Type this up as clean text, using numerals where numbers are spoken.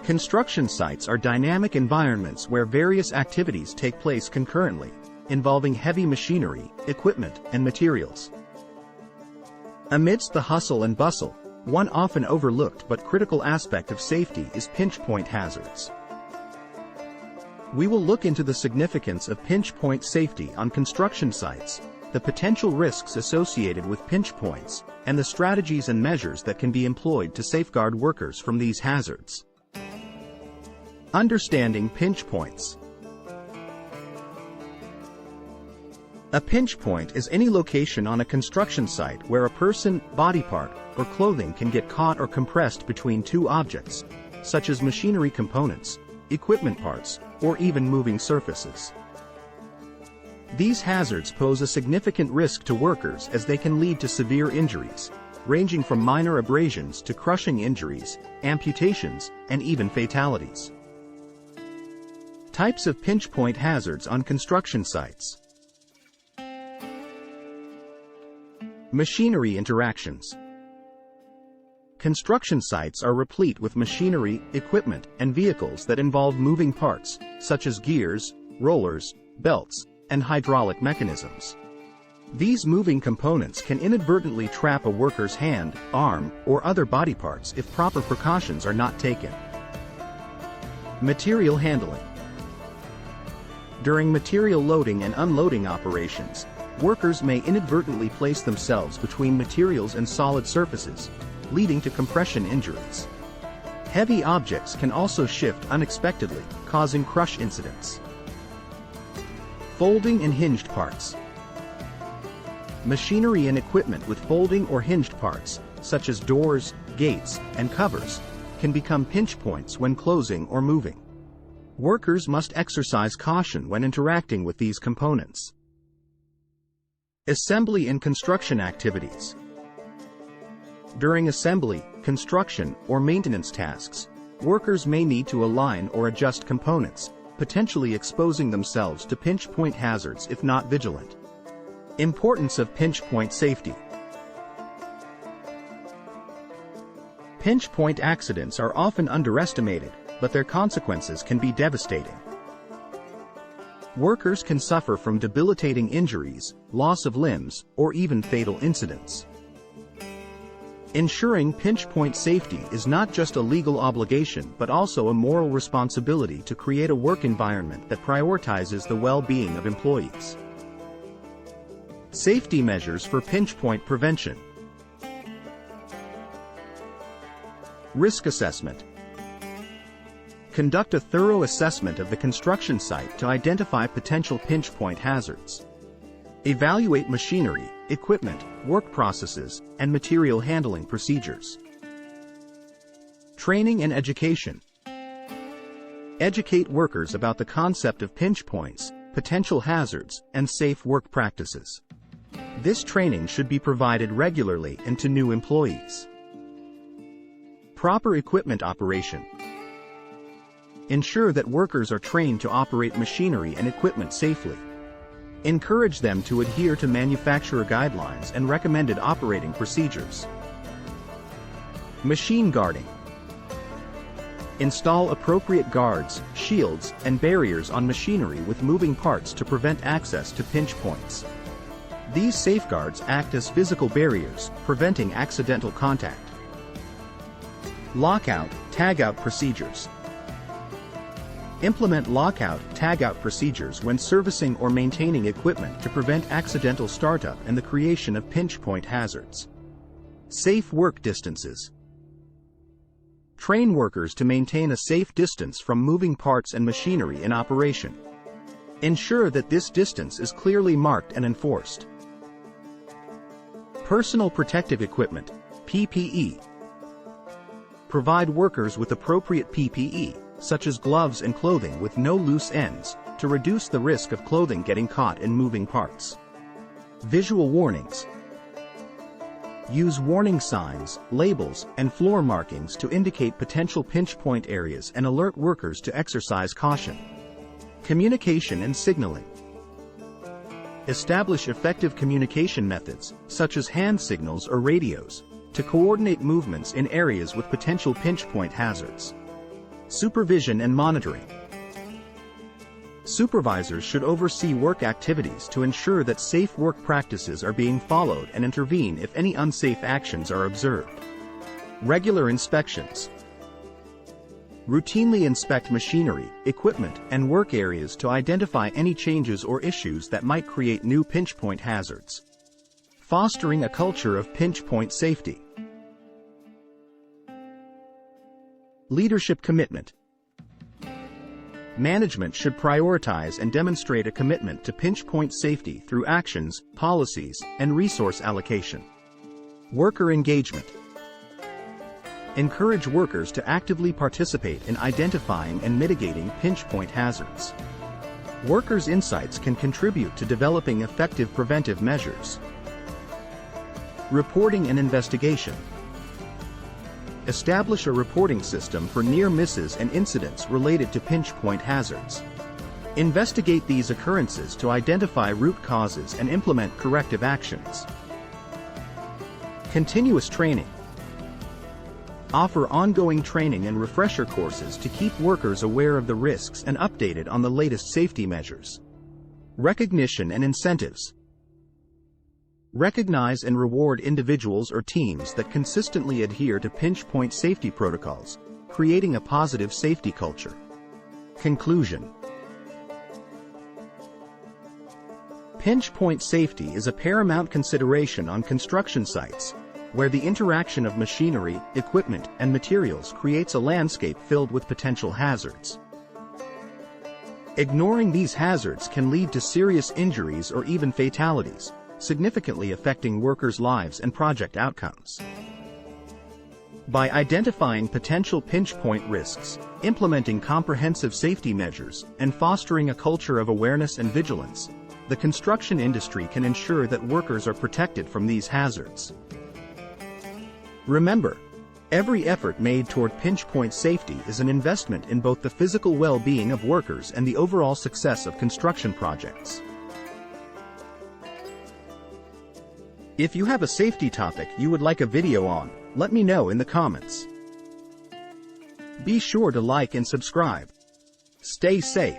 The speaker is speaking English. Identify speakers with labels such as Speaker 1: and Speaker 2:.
Speaker 1: Construction sites are dynamic environments where various activities take place concurrently, involving heavy machinery, equipment, and materials. Amidst the hustle and bustle, one often overlooked but critical aspect of safety is pinch point hazards. We will look into the significance of pinch point safety on construction sites, the potential risks associated with pinch points, and the strategies and measures that can be employed to safeguard workers from these hazards. Understanding pinch points. A pinch point is any location on a construction site where a person, body part, or clothing can get caught or compressed between two objects, such as machinery components, equipment parts, or even moving surfaces. These hazards pose a significant risk to workers as they can lead to severe injuries, ranging from minor abrasions to crushing injuries, amputations, and even fatalities. Types of pinch point hazards on construction sites. Machinery interactions. Construction sites are replete with machinery, equipment, and vehicles that involve moving parts, such as gears, rollers, belts, and hydraulic mechanisms. These moving components can inadvertently trap a worker's hand, arm, or other body parts if proper precautions are not taken. Material handling. During material loading and unloading operations, workers may inadvertently place themselves between materials and solid surfaces, leading to compression injuries. Heavy objects can also shift unexpectedly, causing crush incidents. Folding and hinged parts. Machinery and equipment with folding or hinged parts, such as doors, gates, and covers, can become pinch points when closing or moving. Workers must exercise caution when interacting with these components. Assembly and construction activities. During assembly, construction, or maintenance tasks, workers may need to align or adjust components, potentially exposing themselves to pinch point hazards if not vigilant. Importance of pinch point safety. Pinch point accidents are often underestimated, but their consequences can be devastating. Workers can suffer from debilitating injuries, loss of limbs, or even fatal incidents. Ensuring pinch point safety is not just a legal obligation but also a moral responsibility to create a work environment that prioritizes the well-being of employees. Safety measures for pinch point prevention. Risk assessment. Conduct a thorough assessment of the construction site to identify potential pinch point hazards. Evaluate machinery, equipment, work processes, and material handling procedures. Training and education. Educate workers about the concept of pinch points, potential hazards, and safe work practices. This training should be provided regularly and to new employees. Proper equipment operation. Ensure that workers are trained to operate machinery and equipment safely. Encourage them to adhere to manufacturer guidelines and recommended operating procedures. Machine guarding. Install appropriate guards, shields, and barriers on machinery with moving parts to prevent access to pinch points. These safeguards act as physical barriers, preventing accidental contact. Lockout, tagout procedures. Implement lockout, tagout procedures when servicing or maintaining equipment to prevent accidental startup and the creation of pinch point hazards. Safe work distances. Train workers to maintain a safe distance from moving parts and machinery in operation. Ensure that this distance is clearly marked and enforced. Personal protective equipment, PPE. Provide workers with appropriate PPE, such as gloves and clothing with no loose ends, to reduce the risk of clothing getting caught in moving parts. Visual warnings. Use warning signs, labels, and floor markings to indicate potential pinch point areas and alert workers to exercise caution. Communication and signaling. Establish effective communication methods, such as hand signals or radios, to coordinate movements in areas with potential pinch point hazards. Supervision and monitoring. Supervisors should oversee work activities to ensure that safe work practices are being followed and intervene if any unsafe actions are observed. Regular inspections. Routinely inspect machinery, equipment, and work areas to identify any changes or issues that might create new pinch point hazards. Fostering a culture of pinch point safety. Leadership commitment. Management should prioritize and demonstrate a commitment to pinch point safety through actions, policies, and resource allocation. Worker engagement. Encourage workers to actively participate in identifying and mitigating pinch point hazards. Workers' insights can contribute to developing effective preventive measures. Reporting and investigation. Establish a reporting system for near misses and incidents related to pinch point hazards. Investigate these occurrences to identify root causes and implement corrective actions. Continuous training. Offer ongoing training and refresher courses to keep workers aware of the risks and updated on the latest safety measures. Recognition and incentives. Recognize and reward individuals or teams that consistently adhere to pinch point safety protocols, creating a positive safety culture. Conclusion. Pinch point safety is a paramount consideration on construction sites, where the interaction of machinery, equipment, and materials creates a landscape filled with potential hazards. Ignoring these hazards can lead to serious injuries or even fatalities, significantly affecting workers' lives and project outcomes. By identifying potential pinch point risks, implementing comprehensive safety measures, and fostering a culture of awareness and vigilance, the construction industry can ensure that workers are protected from these hazards. Remember, every effort made toward pinch point safety is an investment in both the physical well-being of workers and the overall success of construction projects. If you have a safety topic you would like a video on, let me know in the comments. Be sure to like and subscribe. Stay safe.